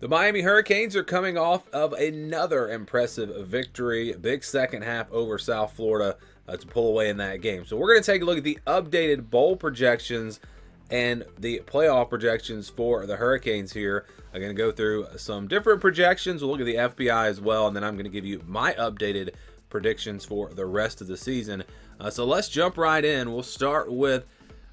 The Miami Hurricanes are coming off of another impressive victory, big second half over South Florida to pull away in that game. So we're going to take a look at the updated bowl projections and the playoff projections for the Hurricanes here. I'm going to go through some different projections. We'll look at the FPI as well, and then I'm going to give you my updated predictions for the rest of the season. So let's jump right in. We'll start with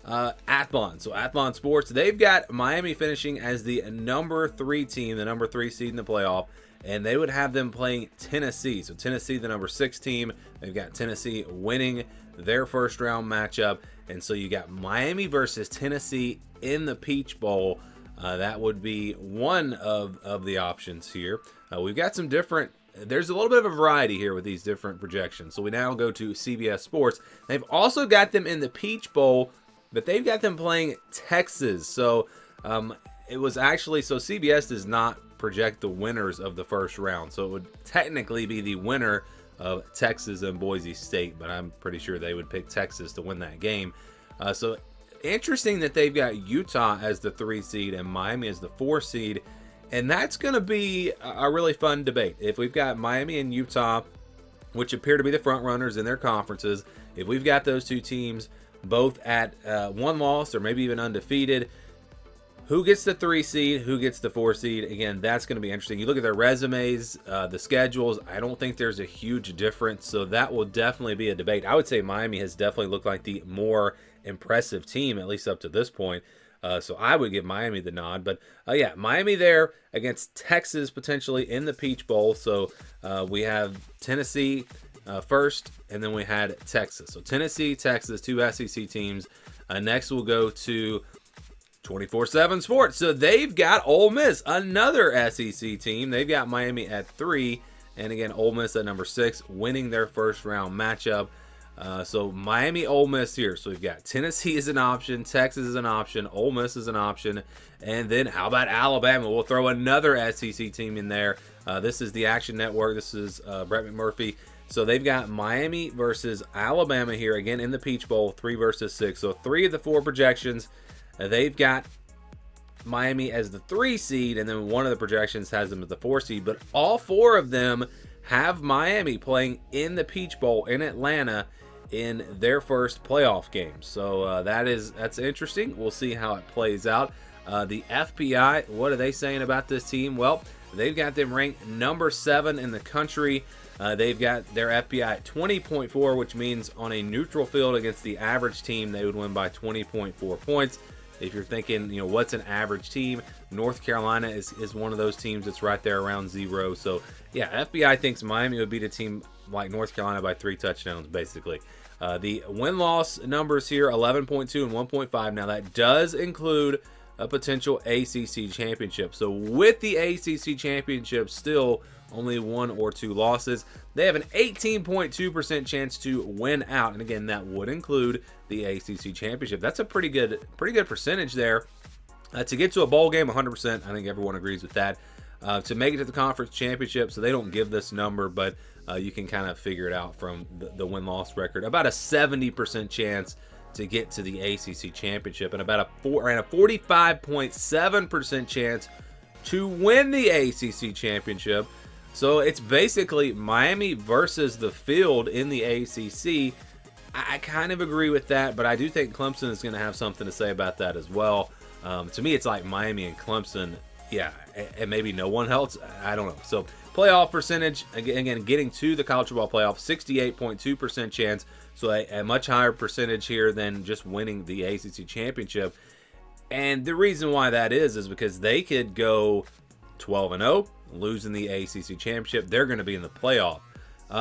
Athlon. So Athlon Sports, they've got Miami finishing as the number 3 team, the number 3 seed in the playoff, and they would have them playing Tennessee. So Tennessee, the number 6 team, they've got Tennessee winning their first round matchup, and so you got Miami versus Tennessee in the Peach Bowl. That would be one of the options here. We've got some different. There's a little bit of a variety here with these different projections. So we now go to CBS Sports. They've also got them in the Peach Bowl, but they've got them playing Texas. So it was actually, so CBS does not project the winners of the first round. So it would technically be the winner of Texas and Boise State, but I'm pretty sure they would pick Texas to win that game. So interesting that they've got Utah as the 3 seed and Miami as the 4 seed. And that's going to be a really fun debate. If we've got Miami and Utah, which appear to be the front runners in their conferences, if we've got those two teams both at 1 loss or maybe even undefeated, who gets the 3 seed, who gets the 4 seed? Again, that's going to be interesting. You look at their resumes, the schedules, I don't think there's a huge difference, so that will definitely be a debate. I would say Miami has definitely looked like the more impressive team, at least up to this point. So I would give Miami the nod. But yeah, Miami there against Texas potentially in the Peach Bowl. So we have Tennessee first, and then we had Texas. So Tennessee, Texas, 2 SEC teams. Next we'll go to 24/7 Sports. So they've got Ole Miss, another SEC team. They've got Miami at 3, and again Ole Miss at number 6, winning their first round matchup. So Miami, Ole Miss here. So we've got Tennessee is an option, Texas is an option, Ole Miss is an option, and then how about Alabama? We'll throw another SEC team in there. This is the Action Network. This is Brett McMurphy. So they've got Miami versus Alabama here again in the Peach Bowl, 3 versus 6. So 3 of the 4 projections, they've got Miami as the 3 seed, and then one of the projections has them as the 4 seed. But all 4 of them have Miami playing in the Peach Bowl in Atlanta in their first playoff game. So that's interesting. We'll see how it plays out. The FPI, what are they saying about this team? Well, they've got them ranked number 7 in the country. They've got their FPI at 20.4, which means on a neutral field against the average team, they would win by 20.4 points. If you're thinking, what's an average team? North Carolina is one of those teams that's right there around 0. So, yeah, FBI thinks Miami would beat a team like North Carolina by 3 touchdowns, basically. The win-loss numbers here, 11.2 and 1.5. Now, that does include a potential ACC championship. So, with the ACC championship, still only 1 or 2 losses. They have an 18.2% chance to win out, and again, that would include the ACC championship. That's a pretty good percentage there. To get to a bowl game, 100%. I think everyone agrees with that. To make it to the conference championship, so they don't give this number, but you can kind of figure it out from the win-loss record. About a 70% chance to get to the ACC championship, and about a 45.7% chance to win the ACC championship. So it's basically Miami versus the field in the ACC. I kind of agree with that, but I do think Clemson is going to have something to say about that as well. To me, it's like Miami and Clemson, yeah, and maybe no one else. I don't know. So playoff percentage, again, getting to the college football playoff, 68.2% chance. So a much higher percentage here than just winning the ACC championship. And the reason why that is because they could go 12-0, losing the ACC championship. They're going to be in the playoff.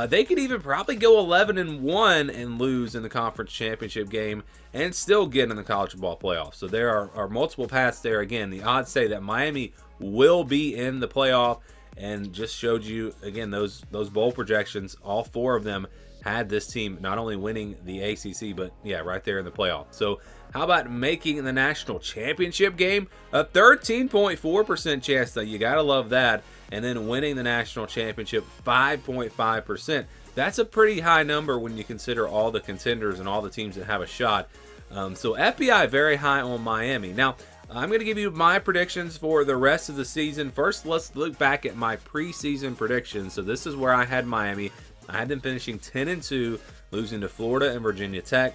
They could even probably go 11-1 and lose in the conference championship game and still get in the college football playoff. So there are multiple paths there. Again, the odds say that Miami will be in the playoff, and just showed you again those bowl projections. All 4 of them had this team not only winning the ACC, but yeah, right there in the playoff. So how about making the national championship game? A 13.4% chance, though. You got to love that. And then winning the national championship, 5.5%. That's a pretty high number when you consider all the contenders and all the teams that have a shot. So FBI very high on Miami. Now, I'm going to give you my predictions for the rest of the season. First, let's look back at my preseason predictions. So this is where I had Miami. I had them finishing 10-2, losing to Florida and Virginia Tech.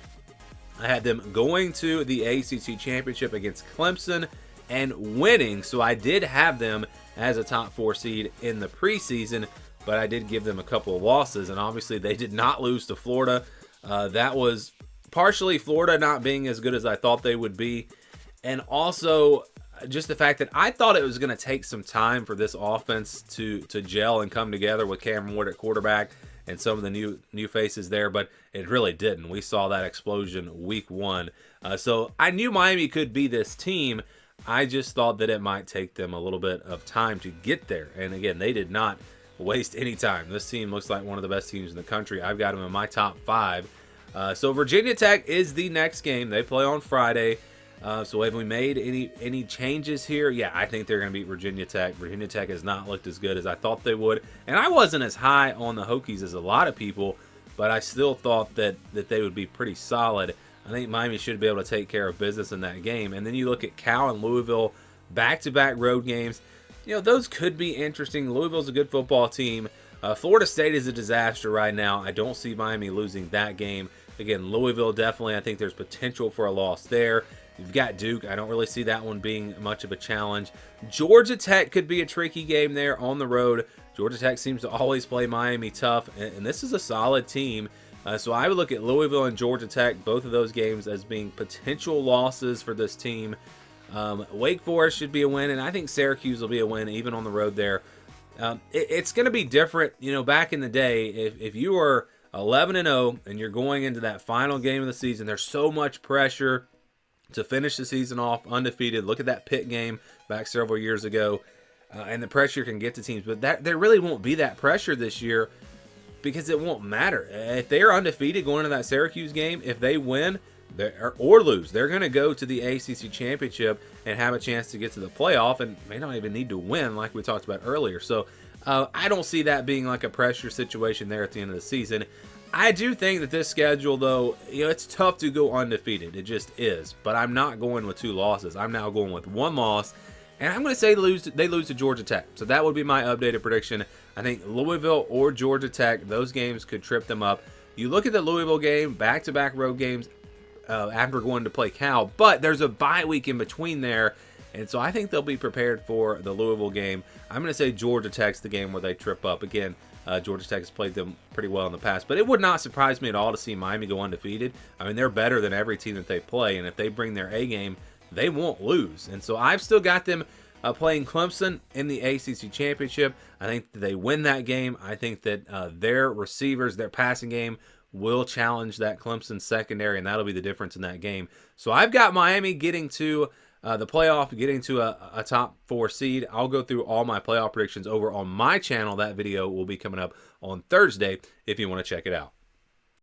I had them going to the ACC Championship against Clemson and winning. So I did have them as a top 4 seed in the preseason, but I did give them a couple of losses, and obviously they did not lose to Florida. That was partially Florida not being as good as I thought they would be, and also just the fact that I thought it was going to take some time for this offense to gel and come together with Cameron Ward at quarterback and some of the new faces there, but it really didn't. We saw that explosion week 1. So I knew Miami could be this team. I just thought that it might take them a little bit of time to get there. And again, they did not waste any time. This team looks like one of the best teams in the country. I've got them in my top 5. So Virginia Tech is the next game. They play on Friday. So have we made any changes here? Yeah, I think they're going to beat Virginia Tech. Virginia Tech has not looked as good as I thought they would. And I wasn't as high on the Hokies as a lot of people, but I still thought that they would be pretty solid. I think Miami should be able to take care of business in that game. And then you look at Cal and Louisville, back-to-back road games. You know, those could be interesting. Louisville's a good football team. Florida State is a disaster right now. I don't see Miami losing that game. Again, Louisville definitely, I think there's potential for a loss there. You've got Duke. I don't really see that one being much of a challenge. Georgia Tech could be a tricky game there on the road. Georgia Tech seems to always play Miami tough, and this is a solid team. So I would look at Louisville and Georgia Tech, both of those games, as being potential losses for this team. Wake Forest should be a win, and I think Syracuse will be a win even on the road there. It's going to be different. You know, back in the day, if you were 11-0 and you're going into that final game of the season, there's so much pressure to finish the season off undefeated. Look at that Pitt game back several years ago, and the pressure can get to teams. But there really won't be that pressure this year because it won't matter. If they are undefeated going into that Syracuse game, if they win or lose, they're going to go to the ACC Championship and have a chance to get to the playoff and may not even need to win like we talked about earlier. So I don't see that being like a pressure situation there at the end of the season. I do think that this schedule, though, you know, it's tough to go undefeated. It just is. But I'm not going with 2 losses. I'm now going with 1 loss. And I'm going to say they lose to Georgia Tech. So that would be my updated prediction. I think Louisville or Georgia Tech, those games could trip them up. You look at the Louisville game, back-to-back road games after going to play Cal. But there's a bye week in between there. And so I think they'll be prepared for the Louisville game. I'm going to say Georgia Tech's the game where they trip up. Again, Georgia Tech has played them pretty well in the past. But it would not surprise me at all to see Miami go undefeated. I mean, they're better than every team that they play. And if they bring their A game, they won't lose. And so I've still got them playing Clemson in the ACC Championship. I think that they win that game. I think that their receivers, their passing game, will challenge that Clemson secondary, and that'll be the difference in that game. So I've got Miami getting to the playoff, getting to a top 4 seed. I'll go through all my playoff predictions over on my channel. That video will be coming up on Thursday if you want to check it out.